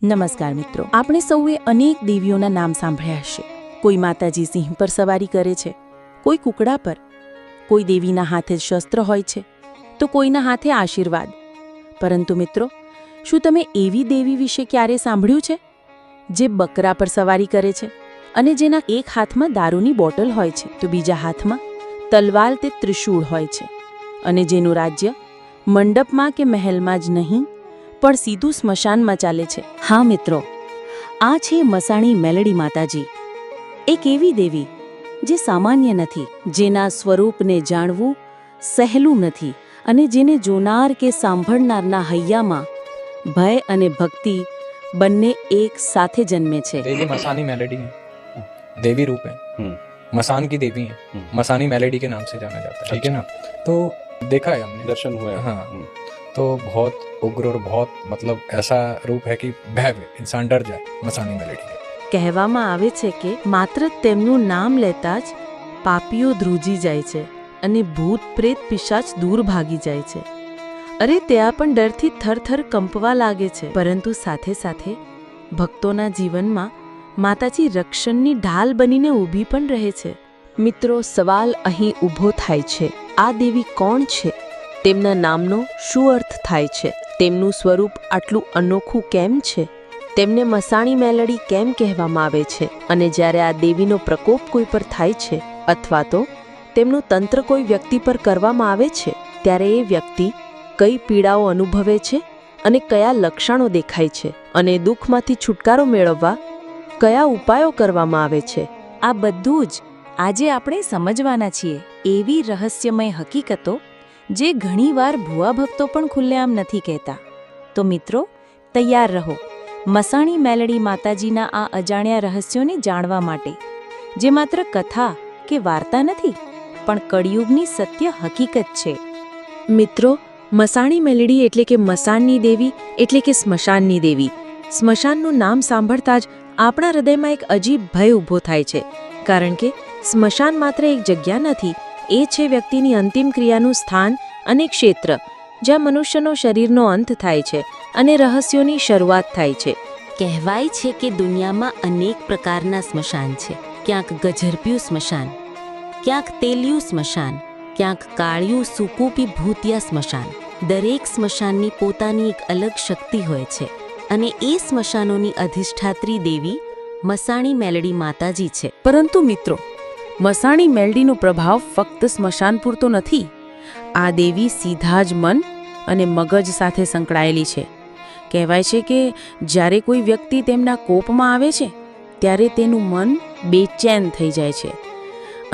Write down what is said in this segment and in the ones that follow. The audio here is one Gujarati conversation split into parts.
નમસ્કાર મિત્રો, આપણે સૌએ અનેક દેવીઓના નામ સાંભળ્યા હશે. કોઈ માતાજી સિંહ પર સવારી કરે છે, કોઈ કુકડા પર, કોઈ દેવીના હાથે શસ્ત્ર હોય છે, તો કોઈના હાથે આશીર્વાદ. પરંતુ મિત્રો, શું તમે એવી દેવી વિશે ક્યારે સાંભળ્યું છે જે બકરા પર સવારી કરે છે અને જેના એક હાથમાં દારૂની બોટલ હોય છે તો બીજા હાથમાં તલવાર તે ત્રિશૂળ હોય છે અને જેનું રાજ્ય મંડપમાં કે મહેલમાં જ નહીં પણ સીધું સ્મશાનમાં ચાલે છે? હા મિત્રો, આ છે મસાણી મેલડી માતાજી, એક એવી દેવી જે સામાન્ય નથી, જેના સ્વરૂપને જાણવું સહેલું નથી અને જેને જોનાર કે સાંભળનારના હૈયામાં ભય અને ભક્તિ બંને એક સાથે જન્મે છે. देवी मसानी मेलेडी है, देवी रूप है, मसान की देवी है, मसानी मेलेडी के नाम से जाना जाता है. ठीक है ना? तो देखा है हमने, दर्शन हुए. हाँ, तो बहुत उग्र और बहुत मतलब ऐसा रूप है कि भय इंसान डर जाए मसानी मेलेडी के. કહેવામાં આવે છે કે માત્ર તેમનું નામ લેતા જ પાપીઓ ધ્રુજી જાય છે અને ભૂત પ્રેત પિશાચ દૂર ભાગી જાય છે. અરે ત્યાં પણ ડરથી થરથર કંપવા લાગે છે. પરંતુ સાથે સાથે ભક્તોના જીવનમાં માતાજી રક્ષણની ઢાલ બનીને ઊભી પણ રહે છે. મિત્રો, સવાલ અહીં ઊભો થાય છે, આ દેવી કોણ છે? તેમના નામનો શું અર્થ થાય છે? તેમનું સ્વરૂપ આટલું અનોખું કેમ છે? તેમને મસાણી મેલડી કેમ કહેવામાં આવે છે? અને જ્યારે આ દેવીનો પ્રકોપ કોઈ પર થાય છે અથવા તો તેમનું તંત્ર કોઈ વ્યક્તિ પર કરવામાં આવે છે, ત્યારે એ વ્યક્તિ કઈ પીડાઓ અનુભવે છે અને કયા લક્ષણો દેખાય છે અને દુઃખમાંથી છુટકારો મેળવવા કયા ઉપાયો કરવામાં આવે છે, આ બધું જ આજે આપણે સમજવાના છીએ. એવી રહસ્યમય હકીકતો જે ઘણીવાર ભુવા ભક્તો પણ ખુલ્લેઆમ નથી કહેતા. તો મિત્રો, તૈયાર રહો મસાણી મેલડી માતાજીના આ અજાણ્યા રહસ્યોને જાણવા માટે, જે માત્ર કથા કે વાર્તા નથી પણ કળિયુગની સત્ય હકીકત છે. મિત્રો, મસાણી મેલડી એટલે કે મસાણની દેવી એટલે કે સ્મશાનની દેવી. સ્મશાનનું નામ સાંભળતા જ આપણા હૃદયમાં એક અજીબ ભય ઊભો થાય છે, કારણ કે સ્મશાન માત્ર એક જગ્યા નથી, એ છે વ્યક્તિની અંતિમ ક્રિયાનું સ્થાન અને ક્ષેત્ર, જ્યાં મનુષ્યનો શરીરનો અંત થાય છે અને રહસ્યોની શરૂઆત થાય છે. કહેવાય છે કે દુનિયામાં અનેક પ્રકારના સ્મશાન છે. ક્યાંક ગજરપ્યું સ્મશાન, ક્યાંક તેલિયું સ્મશાન, ક્યાંક કાળિયું સૂકુપી ભૂતિયા સ્મશાન. દરેક સ્મશાનની પોતાની એક અલગ શક્તિ હોય છે અને એ સ્મશાનોની અધિષ્ઠાત્રી દેવી મસાણી મેલડી માતાજી છે. પરંતુ મિત્રો, મસાણી મેલડીનો પ્રભાવ ફક્ત સ્મશાન પૂરતો નથી. આ દેવી સીધા જ મન અને મગજ સાથે સંકળાયેલી છે. કહેવાય છે કે જ્યારે કોઈ વ્યક્તિ તેમના કોપમાં આવે છે ત્યારે તેનું મન બેચેન થઈ જાય છે.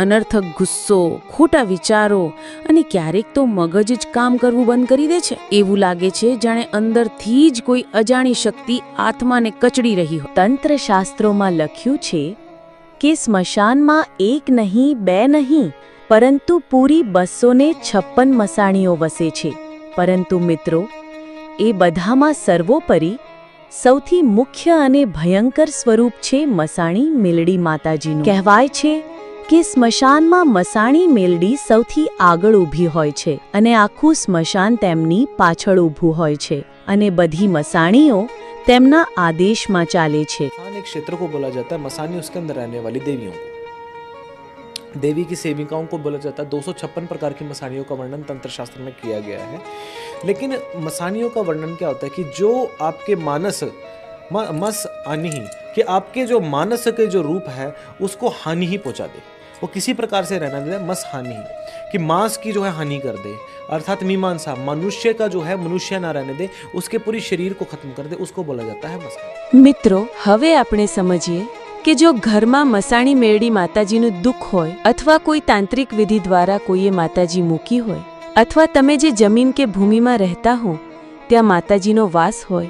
અનર્થક ગુસ્સો, ખોટા વિચારો અને ક્યારેક તો મગજ જ કામ કરવું બંધ કરી દે છે. એવું લાગે છે જાણે અંદરથી જ કોઈ અજાણી શક્તિ આત્માને કચડી રહી હોય. તંત્રશાસ્ત્રોમાં લખ્યું છે કે સ્મશાનમાં એક નહીં, બે નહીં, પરંતુ પૂરી 256 મસાણીઓ વસે છે. પરંતુ મિત્રો, એ બધામાં સર્વોપરી સૌથી મુખ્ય અને ભયંકર સ્વરૂપ છે મસાણી મેલડી માતાજીનું. કહેવાય છે કે સ્મશાનમાં મસાણી મેલડી સૌથી આગળ ઊભી હોય છે અને આખું સ્મશાન તેમની પાછળ ઊભું હોય છે અને બધી મસાણીઓ તેમના આદેશમાં ચાલે છે. एक क्षेत्र को बोला जाता है, मसानी उसके अंदर रहने वाली देवियों को, देवी की सेविकाओं को बोला जाता है. 256 प्रकार की मसानियों का वर्णन तंत्र शास्त्र में किया गया है. लेकिन मसानियों का वर्णन क्या होता है कि जो आपके मानस मस हानि ही कि आपके जो मानस के जो रूप है उसको हानि ही पहुंचा दे, वो किसी प्रकार से रहना दे, मस हानि ही कि मांस की जो है हानि कर दे, अर्थात मीमांसा, मनुष्य का जो है मनुष्य ना रहने दे, उसके पूरी शरीर को खत्म कर दे, उसको बोला जाता है मसानी. મિત્રો, હવે આપણે સમજીએ કે જો ઘરમાં મસાણી મેલડી માતાજીનું દુઃખ હોય અથવા કોઈ તાંત્રિક વિધિ દ્વારા કોઈએ માતાજી મૂકી હોય અથવા તમે જે જમીન કે ભૂમિમાં રહેતા હો ત્યાં માતાજીનો વાસ હોય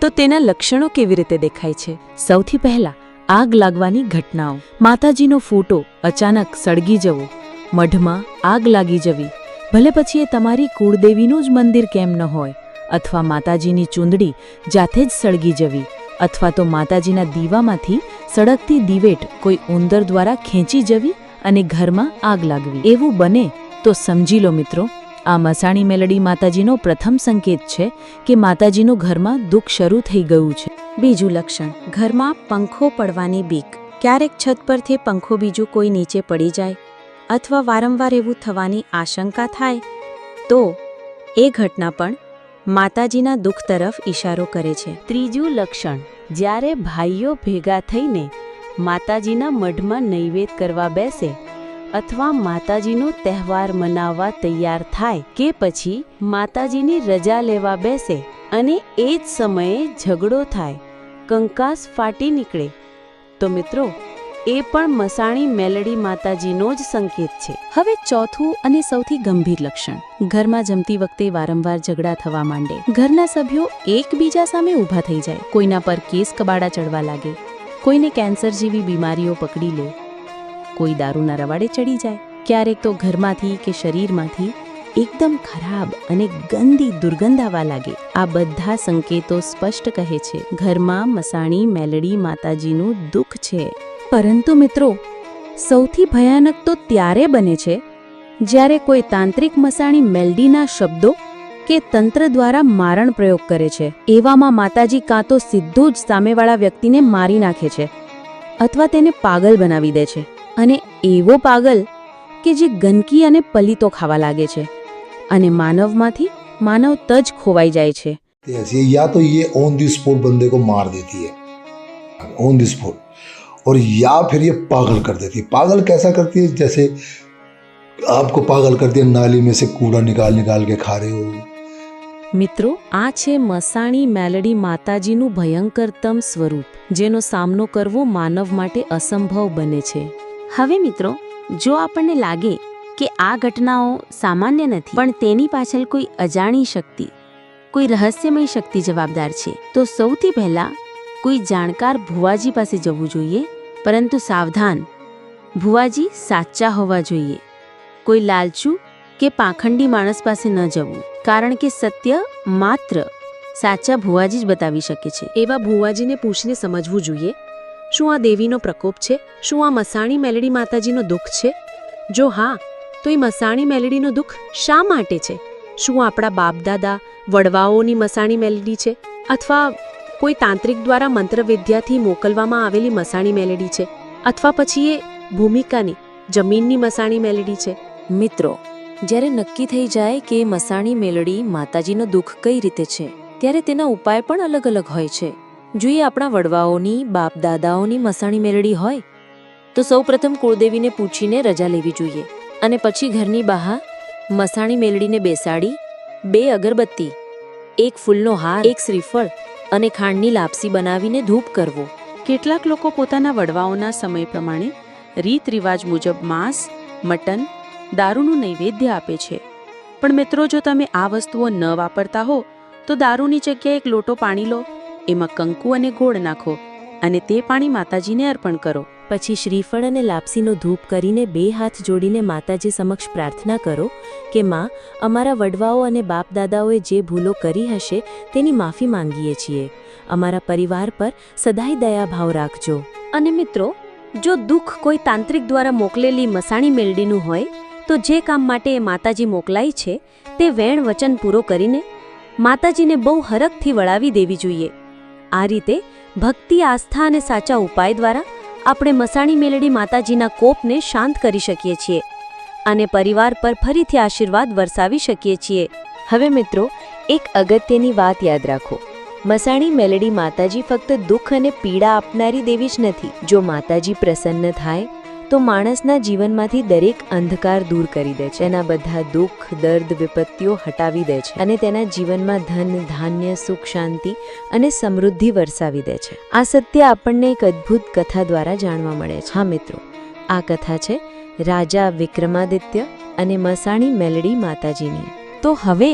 તો તેના લક્ષણો કેવી રીતે દેખાય છે. સૌથી પહેલા આગ લાગવાની ઘટનાઓ. માતાજીનો ફોટો અચાનક સળગી જવો, મઢમાં આગ લાગી જવી, ભલે પછી એ તમારી કુળદેવીનું જ મંદિર કેમ ન હોય, અથવા માતાજીની ચૂંદડી જાતે જ સળગી જવી, અથવા તો માતાજીના દીવામાંથી સળગતી દિવેટ કોઈ ઉંદર દ્વારા ખેંચી જવી અને ઘરમાં આગ લાગવી. એવું બને તો સમજી લો મિત્રો આ મસાણી મેલડી માતાજીનો પ્રથમ સંકેત છે કે માતાજીનું ઘરમાં દુઃખ શરૂ થઈ ગયું છે. બીજું લક્ષણ, ઘરમાં પંખો પડવાની બીક. ક્યારેક છત પરથી પંખો બીજું કોઈ નીચે પડી જાય અથવા વારંવાર એવું થવાની આશંકા થાય તો એ ઘટના પણ માતાજીના દુઃખ તરફ ઇશારો કરે છે. ત્રીજું લક્ષણ, જ્યારે ભાઈઓ ભેગા થઈને માતાજીના મઢમાં નૈવેદ્ય કરવા બેસે અથવા માતાજીનો તહેવાર મનાવવા તૈયાર થાય કે પછી માતાજીની રજા લેવા બેસે અને એ જ સમયે ઝઘડો થાય, કંકાસ ફાટી નીકળે, તો મિત્રો એ પણ મસાણી મેલડી માતાજીનો જ સંકેત છે. હવે ચોથું અને સૌથી ગંભીર લક્ષણ, ઘરમાં જમતી વખતે વારંવાર ઝઘડા થવા માંડે. ઘરના સભ્યો એકબીજા સામે ઊભા થઈ જાય, કોઈના પર કેસ કબાડા ચડવા લાગે, કોઈને કેન્સર જેવી બીમારીઓ પકડી લે, કોઈ દારૂના રવાડે ચડી જાય, ક્યારેક તો ઘરમાંથી કે શરીરમાંથી એકદમ ખરાબ અને ગંદી દુર્ગંધ આવવા લાગે. આ બધા સંકેતો સ્પષ્ટ કહે છે ઘરમાં મસાણી મેલડી માતાજીનું દુઃખ છે. પરંતુ મિત્રો, સૌથી ભયાનક તો ત્યારે બને છે જ્યારે કોઈ તાંત્રિક મસાણી મેલડીના શબ્દો કે તંત્ર દ્વારા મારણ પ્રયોગ કરે છે. એવામાં માતાજી કાં તો સીધું જ સામેવાળા વ્યક્તિને મારી નાખે છે અથવા તેને પાગલ બનાવી દે છે, અને એવો પાગલ કે જે ગંદકી અને પલીતો ખાવા લાગે છે અને માનવમાંથી માનવ તજ ખોવાઈ જાય છે. या तो ये ऑन द स्पॉट बंदे को मार देती है, ऑन द स्पॉट, और या फिर ये पागल कर देती है. पागल कैसा करती है? जैसे आपको पागल कर दिया, नाली में से कूड़ा निकाल के खा रहे हो. મિત્રો, આ છે મસાણી મેલડી માતાજીનું ભયંકરતમ સ્વરૂપ, જેનો સામનો કરવો માનવ માટે અસંભવ બને છે. હવે મિત્રો, જો આપણને લાગે કે આ ઘટનાઓ સામાન્ય નથી પણ તેની પાછળ કોઈ અજાણી શક્તિ, કોઈ રહસ્યમય શક્તિ જવાબદાર છે, તો સૌથી પહેલા કોઈ જાણકાર ભુવાજી પાસે જવું જોઈએ. પરંતુ સાવધાન, ભુવાજી સાચા હોવા જોઈએ. કોઈ લાલચુ કે પાખંડી માણસ પાસે ન જવું, કારણ કે સત્ય માત્ર સાચા ભુવાજી જ બતાવી શકે છે. એવા ભુવાજીને પૂછીને સમજવું જોઈએ, શું આ દેવીનો પ્રકોપ છે? શું આ મસાણી મેલડી માતાજીનો દુઃખ છે? જો હા, તો એ મસાણી મેલડીનો દુઃખ શા માટે છે? શું આપણા બાપદાદા વડવાઓની મસાણી મેલડી છે, અથવા કોઈ તાંત્રિક દ્વારા મંત્રવિદ્યાથી મોકલવામાં આવેલી મસાણી મેલડી છે, અથવા પછી એ ભૂમિકાની જમીનની મસાણી મેલડી છે? મિત્રો, જ્યારે નક્કી થઈ જાય કે મસાણી મેલડી માતાજીનો દુઃખ કઈ રીતે છે, ત્યારે તેના ઉપાય પણ અલગ અલગ હોય છે. જોઈએ આપણા વડવાઓની બાપદાદાઓની મસાણી મેલડી હોય તો સૌપ્રથમ કુળદેવીને પૂછીને રજા લેવી જોઈએ, અને પછી ઘરની બહાર મસાણી મેલડીને બેસાડી 2 અગરબત્તી, 1 ફૂલનો હાર, 1 શ્રીફળ અને ખાંડની લાપસી બનાવીને ધૂપ કરવો. કેટલાક લોકો પોતાના વડવાઓના સમય પ્રમાણે રીત રિવાજ મુજબ માંસ, મટન, દારૂનું નૈવેદ્ય આપે છે. પણ મિત્રો, જો તમે આ વસ્તુઓ ન વાપરતા હો તો દારૂની જગ્યાએ 1 લોટો પાણી લો, એમાં કંકુ અને ગોળ નાખો અને તે પાણી માતાજીને અર્પણ કરો. પછી શ્રીફળ અને લાપસીનો ધૂપ કરીને 2 હાથ જોડીને માતાજી સમક્ષ પ્રાર્થના કરો કે માં, અમારા વડવાઓ અને બાપદાદાઓએ જે ભૂલો કરી હશે તેની માફી માંગીએ છીએ. અમારા પરિવાર પર સદાય દયાભાવ રાખજો. અને મિત્રો, જો દુઃખ કોઈ તાંત્રિક દ્વારા મોકલેલી મસાણી મેલડીનું હોય તો જે કામ માટે એ માતાજી મોકલાઈ છે તે વેણ વચન પૂરો કરીને માતાજીને બહુ હરખથી વળાવી દેવી જોઈએ. આ રીતે ભક્તિ, આસ્થા અને સાચા ઉપાય દ્વારા આપણે મસાણી મેલડી માતાજીના કોપને શાંત કરી શકીએ છીએ અને પરિવાર પર ફરીથી આશીર્વાદ વરસાવી શકીએ છીએ. હવે મિત્રો, એક અગત્યની વાત યાદ રાખો, મસાણી મેલડી માતાજી ફક્ત દુઃખ અને પીડા આપનારી દેવી જ નથી. જો માતાજી પ્રસન્ન થાય તો માણસના જીવનમાંથી દરેક અંધકાર દૂર કરી દે છે, તેના બધા દુઃખ, દર્દ, વિપત્તિઓ હટાવી દે છે અને તેના જીવનમાં ધન, ધાન્ય, સુખ, શાંતિ અને સમૃદ્ધિ વરસાવી દે છે. આ સત્ય આપણને એક અદ્ભુત કથા દ્વારા જાણવા મળે છે. હા મિત્રો, આ કથા છે રાજા વિક્રમાદિત્ય અને મસાણી મેલડી માતાજીની. તો હવે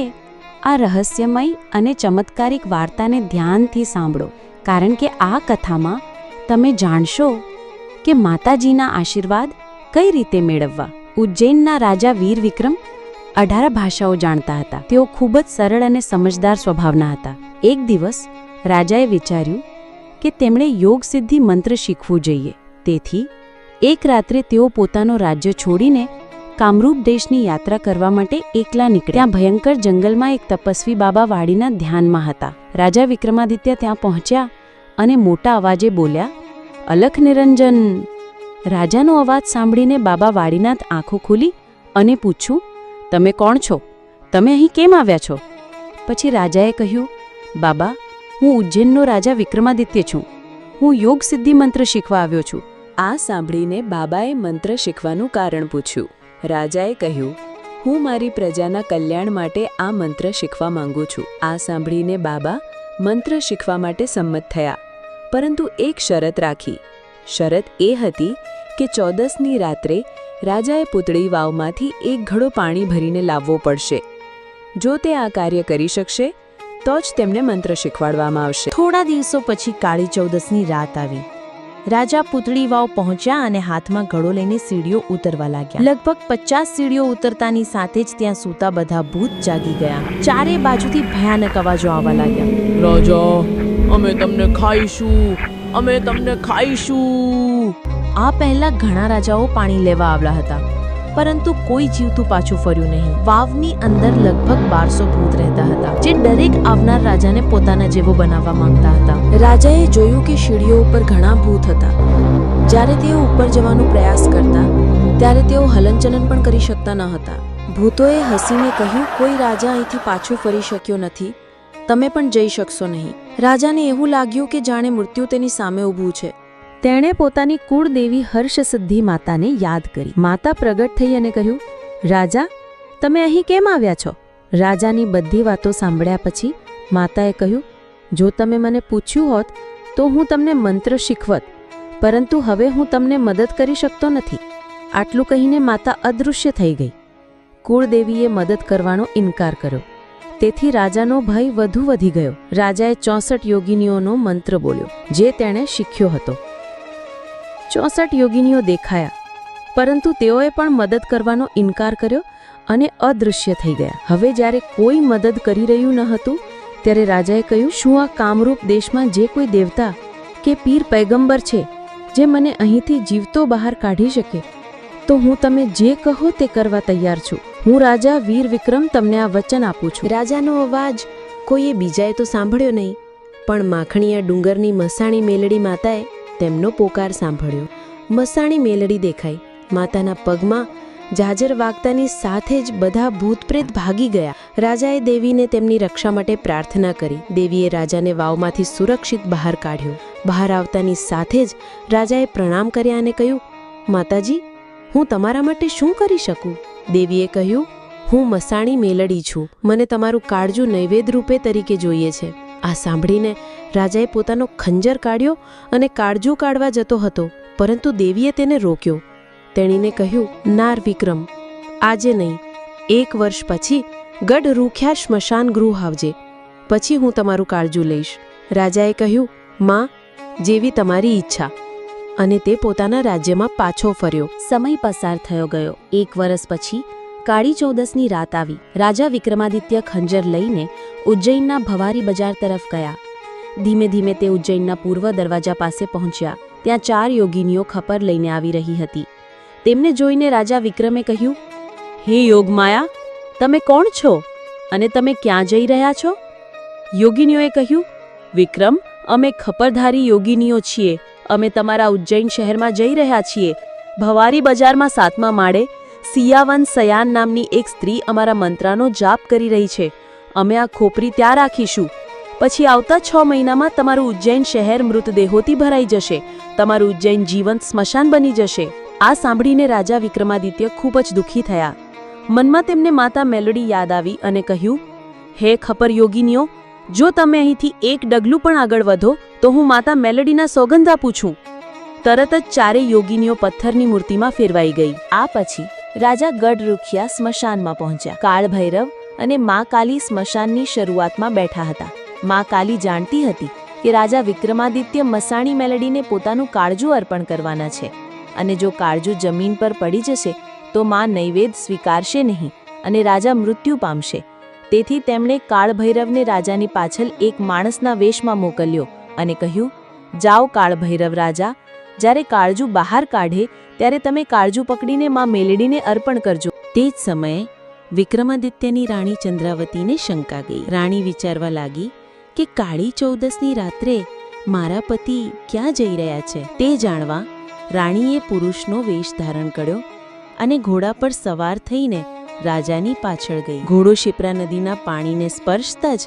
આ રહસ્યમય અને ચમત્કારિક વાર્તાને ધ્યાનથી સાંભળો, કારણ કે આ કથામાં તમે જાણશો કે માતાજીના આશીર્વાદ કઈ રીતે મેળવવા. ઉજ્જૈનના રાજા વીર વિક્રમ 18 ભાષાઓ જાણતા હતા. તેઓ ખૂબ જ સરળ અને સમજદાર સ્વભાવના હતા. એક દિવસ રાજાએ વિચાર્યું કે તેમણે યોગ સિદ્ધિ મંત્ર શીખવું જોઈએ. તેથી એક રાત્રે તેઓ પોતાનો રાજ્ય છોડીને કામરૂપ દેશની યાત્રા કરવા માટે એકલા નીકળ્યા. ત્યાં ભયંકર જંગલમાં એક તપસ્વી બાબા વાડીના ધ્યાનમાં હતા. રાજા વિક્રમાદિત્ય ત્યાં પહોંચ્યા અને મોટા અવાજે બોલ્યા, અલખ નિરંજન. રાજાનો અવાજ સાંભળીને બાબા વાડીનાથ આંખો ખોલી અને પૂછ્યું, તમે કોણ છો? તમે અહીં કેમ આવ્યા છો? પછી રાજાએ કહ્યું, બાબા, હું ઉજ્જૈનનો રાજા વિક્રમાદિત્ય છું. હું યોગ સિદ્ધિ મંત્ર શીખવા આવ્યો છું. આ સાંભળીને બાબાએ મંત્ર શીખવાનું કારણ પૂછ્યું. રાજાએ કહ્યું, હું મારી પ્રજાના કલ્યાણ માટે આ મંત્ર શીખવા માંગુ છું. આ સાંભળીને બાબા મંત્ર શીખવા માટે સંમત થયા, પરંતુ એક શરત રાખી. શરત એ હતી કે 14ની રાત્રે રાજાએ પૂતળી વાવમાંથી એક ઘડો પાણી ભરીને લાવવો પડશે. જો તે આ કાર્ય કરી શકશે તો જ તેમને મંત્ર શીખવાડવામાં આવશે. થોડા દિવસો પછી કાળી 14ની રાત આવી. રાજા પૂતળી વાવ પહોંચ્યા અને હાથમાં ઘડો લઈને સીડીઓ ઉતરવા લાગ્યા. લગભગ 50 સીડીઓ ઉતરતાની સાથે જ ત્યાં સૂતા બધા ભૂત જાગી ગયા. ચારે બાજુથી ભયાનક અવાજો આવવા લાગ્યા. રાજા, અમે તમને ખાઈશું, અમે તમને ખાઈશું. આ પહેલા ઘણા રાજાઓ પાણી લેવા આવ્યા હતા, પરંતુ કોઈ જીવતું પાછું ફર્યું નહીં. વાવની અંદર લગભગ 1200 ભૂત રહેતા હતા, જે દરેક આવનાર રાજાને પોતાના જેવો બનાવવા માંગતા હતા. રાજાએ જોયું કે સીડીઓ ઉપર ઘણા ભૂત હતા. જ્યારે તેઓ ઉપર જવાનો પ્રયાસ કરતા ત્યારે તેઓ હલનચલન પણ કરી શકતા ન હતા. ભૂતોએ હસીને કહ્યું, કોઈ રાજા અહીંથી પાછું ફરી શક્યો નથી, તમે પણ જઈ શકશો નહીં. રાજાને એવું લાગ્યું કે જાણે મૃત્યુ તેની સામે ઊભું છે. તેણે પોતાની કુળદેવી હર્ષસિદ્ધિ માતાને યાદ કરી. માતા પ્રગટ થઈ અને કહ્યું, રાજા, તમે અહીં કેમ આવ્યા છો? રાજાની બધી વાતો સાંભળ્યા પછી માતાએ કહ્યું, જો તમે મને પૂછ્યું હોત તો હું તમને મંત્ર શીખવત, પરંતુ હવે હું તમને મદદ કરી શકતો નથી. આટલું કહીને માતા અદૃશ્ય થઈ ગઈ. કુળદેવીએ મદદ કરવાનો ઇનકાર કર્યો. તેથી રાજાનો ભય વધુ વધી ગયો. રાજાએ 64 યોગિનીઓનો મંત્ર બોલ્યો, જે તેણે શીખ્યો હતો. 64 યોગિનીઓ દેખાયા, પરંતુ તેઓએ પણ મદદ કરવાનો ઇનકાર કર્યો અને અદૃશ્ય થઈ ગયા. હવે જ્યારે કોઈ મદદ કરી રહ્યું ન હતું ત્યારે રાજાએ કહ્યું, શું આ કામરૂપ દેશમાં જે કોઈ દેવતા કે પીર પૈગંબર છે જે મને અહીંથી જીવતો બહાર કાઢી શકે, તો હું તમે જે કહો તે કરવા તૈયાર છું. હું રાજા વીર વિક્રમ તમને આ વચન આપું છું. રાજાનો અવાજ કોઈએ બીજાએ તો સાંભળ્યો નહીં, પણ માખણીયા ડુંગરની મસાણી મેલડી માતાએ તેમનો પોકાર સાંભળ્યો. મસાણી મેલડી દેખાઈ. માતાના પગમાં જાજર વાગતાની સાથે જ બધા ભૂતપ્રેત ભાગી ગયા. રાજાએ દેવીને તેમની રક્ષા માટે પ્રાર્થના કરી. દેવીએ રાજાને વાવમાંથી સુરક્ષિત બહાર કાઢ્યો. બહાર આવતાની સાથે જ રાજાએ પ્રણામ કર્યા અને કહ્યું, માતાજી, હું તમારા માટે શું કરી શકું? દેવીએ કહ્યું, હું મસાણી મેલડી છું, મને તમારું કાળજું નૈવેદ્ય રૂપે તરીકે જોઈએ છે. આ સાંભળીને રાજાએ પોતાનો ખંજર કાઢ્યો અને કાળજું કાઢવા જતો હતો, પરંતુ દેવીએ તેને રોક્યો. તેણીને કહ્યું, નાર વિક્રમ, આજે નહીં, 1 વર્ષ પછી ગઢ રૂખ્યા સ્મશાન ગૃહ આવજે, પછી હું તમારું કાળજું લઈશ. રાજાએ કહ્યું, માં, જેવી તમારી ઈચ્છા. અને તે પોતાના રાજ્યમાં પાછો ફર્યો. સમય પસાર થયો ગયો. 1 વર્ષ પછી કાળી 14ની રાત આવી. રાજા વિક્રમાદિત્ય ખંજર લઈને ઉજ્જૈનના ભવારી બજાર તરફ ગયા. ધીમે ધીમે તે ઉજ્જૈનના પૂર્વ દરવાજા પાસે પહોંચ્યા. ત્યાં 4 યોગિનીઓ ખપર લઈને આવી રહી હતી. તેમને જોઈને રાજા વિક્રમે કહ્યું, હે યોગમાયા, તમે કોણ છો અને તમે ક્યાં જઈ રહ્યા છો? યોગિનીઓએ કહ્યું, વિક્રમ, અમે ખપરધારી યોગિનીઓ છીએ. અમે તમારા ઉજ્જૈન શહેરમાં જઈ રહ્યા છીએ. ભવારી બજારમાં 7મા માળે સિયાવન સયાન નામની એક સ્ત્રી અમારા મંત્રનો જાપ કરી રહી છે. અમે આ ખોપરી ત્યાં રાખીશું. પછી આવતા 6 મહિનામાં તમારું ઉજ્જૈન શહેર મૃતદેહોથી ભરાઈ જશે. તમારું ઉજ્જૈન જીવંત સ્મશાન બની જશે. આ સાંભળીને રાજા વિક્રમાદિત્ય ખૂબ જ દુઃખી થયા. મનમાં તેમને માતા મેલડી યાદ આવી અને કહ્યું, હે ખપર યોગિનીઓ, જો તમે અહીંથી એક ડગલું પણ આગળ વધો તો હું માતા મેલડીના સોગંદ આપું છું. તરત જ 4 યોગિનીઓ પથ્થરની મૂર્તિમાં ફેરવાઈ ગઈ. આ પછી રાજા ગઢ રૂખિયા સ્મશાનમાં પહોંચ્યા. કાળ ભૈરવ અને મા કાલી સ્મશાનની શરૂઆતમાં બેઠા હતા. મા કાલી જાણતી હતી કે રાજા વિક્રમાદિત્ય મસાણી મેલડીને પોતાનું કાળજું અર્પણ કરવાના છે, અને જો કાળજું જમીન પર પડી જશે તો મા નૈવેદ્ય સ્વીકારશે નહીં અને રાજા મૃત્યુ પામશે. તેથી તેમણે કાળભૈરવને રાજાની પાછળ એક માણસના વેશમાં મોકલ્યો અને કહ્યું, જાઓ કાળભૈરવ રાજા, જ્યારે કાળજુ બહાર કાઢે ત્યારે તમે કાળજુ પકડીને માં મેલડીને અર્પણ કરજો. તે જ સમયે વિક્રમાદિત્યની રાણી ચંદ્રાવતીને શંકા ગઈ. રાણી વિચારવા લાગી કે કાળી ચૌદસની રાત્રે મારા પતિ ક્યાં જઈ રહ્યા છે. તે જાણવા રાણીએ પુરુષનો વેશ ધારણ કર્યો અને ઘોડા પર સવાર થઈને રાજાની પાછળ ગઈ. ઘોડો શિપ્રા નદીના પાણીને સ્પર્શતા જ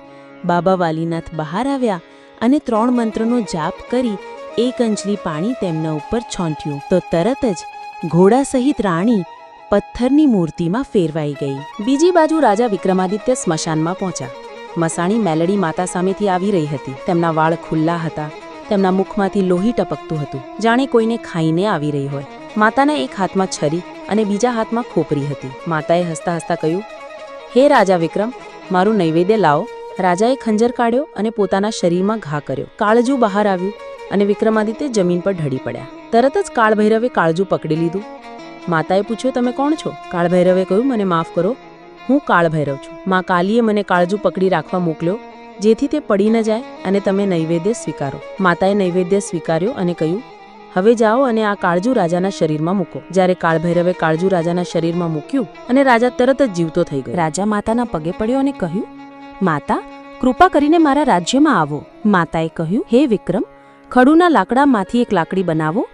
બાબા વાલીનાથ બહાર આવ્યા અને 3 મંત્રનો જાપ કરી 1 અંજલી પાણી તેમના ઉપર છોંટ્યું તો તરત જ ઘોડા સહિત રાણી પથ્થરની મૂર્તિમાં ફેરવાઈ ગઈ. બીજી બાજુ રાજા વિક્રમાદિત્ય સ્મશાનમાં પહોંચ્યા. મસાણી મેલડી માતા સામેથી આવી રહી હતી. તેમના વાળ ખુલ્લા હતા. તેમના મુખમાંથી લોહી ટપકતું હતું, જાણે કોઈને ખાઈને આવી રહી હોય. માતાના એક હાથમાં છરી અને બીજા હાથમાં ખોપરી હતી. માતાએ હસતા હસતા કહ્યું, હે રાજા વિક્રમ, મારું નૈવેદ્ય લાવો. રાજાએ ખંજર કાઢ્યો અને પોતાના શરીરમાં ઘા કર્યો. કાળજુ બહાર આવ્યું અને વિક્રમાદિત્ય જમીન પર ઢળી પડ્યા. તરત જ કાળભૈરવે કાળજુ પકડી લીધું. માતાએ પૂછ્યું, તમે કોણ છો? કાળભૈરવે કહ્યું, મને માફ કરો, હું કાળભૈરવ છું. માં કાલીએ મને કાળજુ પકડી રાખવા મોકલ્યો જેથી તે પડી ન જાય અને તમે નૈવેદ્ય સ્વીકારો. માતાએ નૈવેદ્ય સ્વીકાર્યો અને કહ્યું, હવે જાઓ અને આ કાળજુ રાજાના શરીરમાં મૂકો. જ્યારે કાળભૈરવે કાળજુ રાજાના શરીરમાં મૂક્યું અને રાજા તરત જ જીવતો થઈ ગયો. રાજા માતાના પગે પડ્યો અને કહ્યું, માતા, કૃપા કરીને મારા રાજ્યમાં આવો. માતાએ કહ્યું, હે વિક્રમ, ખડુના લાકડામાંથી એક લાકડી બનાવો,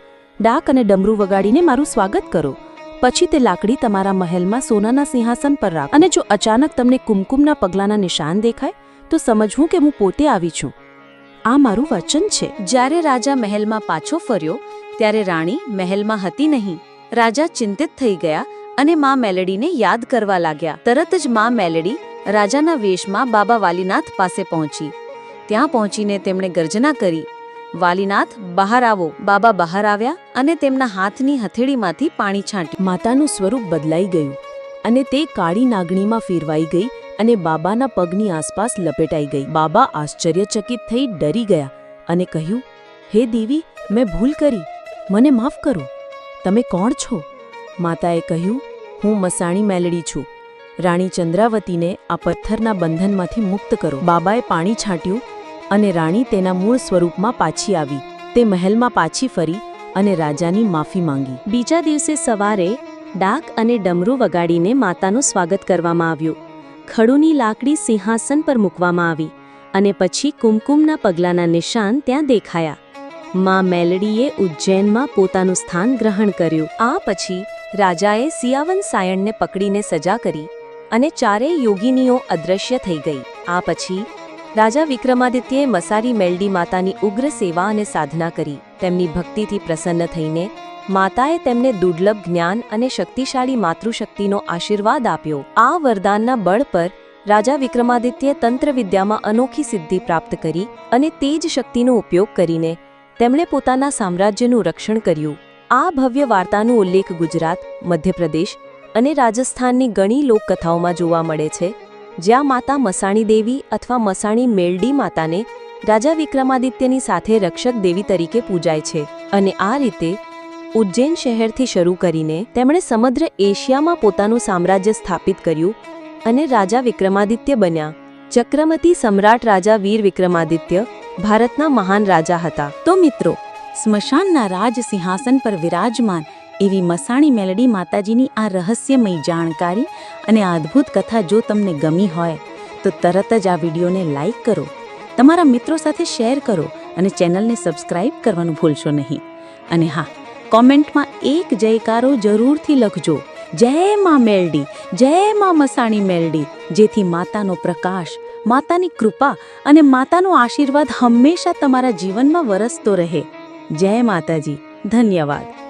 ડાક અને ડમરૂ વગાડીને મારું સ્વાગત કરો. પછી તે લાકડી તમારા મહેલમાં સોનાના સિંહાસન પર રાખો અને જો અચાનક તમને કુમકુમના પગલાના નિશાન દેખાય તો સમજવું કે હું પોતે આવી છું. આ મારું વચન છે. જ્યારે રાજા મહેલમાં પાછો ફર્યો ત્યારે રાણી મહેલમાં હતી નહીં. રાજા ચિંતિત થઈ ગયા અને માં મેલડીને યાદ કરવા લાગ્યા. તરત જ માં મેલડી રાજાના વેશમાં બાબા વાલીનાથ પાસે પહોંચી. ત્યાં પહોંચીને તેમણે ગર્જના કરી, વાલીનાથ, બહાર આવો. બાબા બહાર આવ્યા અને તેમના હાથની હથેળીમાંથી પાણી છાંટ્યું. માતાનું સ્વરૂપ બદલાઈ ગયું અને તે કાળી નાગણીમાં ફેરવાઈ ગઈ અને બાબાના પગની આસપાસ લપેટાઈ ગઈ. બાબા આશ્ચર્યચકિત થઈ ડરી ગયા અને કહ્યું, હે દેવી, મેં ભૂલ કરી, મને માફ કરો. તમે કોણ છો? માતાએ કહ્યું, હું મસાણી મેલડી છું. રાણી ચંદ્રાવતીને આ પથ્થરના બંધનમાંથી મુક્ત કરો. બાબાએ પાણી છાંટ્યું અને રાણી તેના મૂળ સ્વરૂપમાં પાછી આવી. તે મહેલમાં પાછી ફરી અને રાજાની માફી માંગી. બીજા દિવસે સવારે ડાક અને ડમરૂ વગાડીને માતાનું સ્વાગત કરવામાં આવ્યું. ખડુની લાકડી સિંહાસન પર મૂકવામાં આવી અને પછી કુમકુમના પગલાના નિશાન ત્યાં દેખાયા. માં મેલડીએ ઉજ્જૈનમાં પોતાનું સ્થાન ગ્રહણ કર્યું. આ પછી રાજાએ સિયાવન સાયણને પકડીને સજા કરી અને 4 યોગિનીઓ અદૃશ્ય થઈ ગઈ. આ પછી રાજા વિક્રમાદિત્યએ મસારી મેલડી માતાની ઉગ્ર સેવા અને સાધના કરી. તેમની ભક્તિથી પ્રસન્ન થઈને માતાએ તેમને દુર્લભ જ્ઞાન અને શક્તિશાળી માતૃશક્તિનો આશીર્વાદ આપ્યો. આ વરદાનના બળ પર રાજા વિક્રમાદિત્યે તંત્રવિદ્યામાં અનોખી સિદ્ધિ પ્રાપ્ત કરી અને તે જ શક્તિનો ઉપયોગ કરીને તેમણે પોતાના સામ્રાજ્યનું રક્ષણ કર્યું. આ ભવ્ય વાર્તાનો ઉલ્લેખ ગુજરાત, મધ્યપ્રદેશ અને રાજસ્થાનની ઘણી લોકકથાઓમાં જોવા મળે છે, જ્યાં માતા મસાણી દેવી અથવા મસાણી મેલડી માતાને રાજા વિક્રમાદિત્યની સાથે રક્ષક દેવી તરીકે પૂજાય છે. અને આ રીતે ઉજ્જૈન શહેરથી શરૂ કરીને તેમણે સમગ્ર એશિયામાં પોતાનું સામ્રાજ્ય સ્થાપિત કર્યું અને રાજા વિક્રમાદિત્ય બન્યા. ચક્રવર્તી સમ્રાટ રાજા વીર વિક્રમાદિત્ય ભારતના મહાન રાજા હતા. તો મિત્રો, સ્મશાનના રાજ સિંહાસન પર વિરાજમાન એવી મસાણી મેલડી માતાજીની આ રહસ્યમય જાણકારી અને આ અદ્ભુત કથા જો તમને ગમી હોય તો તરત જ આ વિડીયોને લાઈક કરો, તમારા મિત્રો સાથે શેર કરો અને ચેનલને સબસ્ક્રાઇબ કરવાનું ભૂલશો નહીં. અને હા, કોમેન્ટમાં એક જયકારો જરૂરથી લખજો, જય માં મેલડી, જય માં મસાણી મેલડી, જેથી માતાનો પ્રકાશ, માતાની કૃપા અને માતાનો આશીર્વાદ હંમેશા તમારા જીવનમાં વરસતો રહે. જય માતાજી. ધન્યવાદ.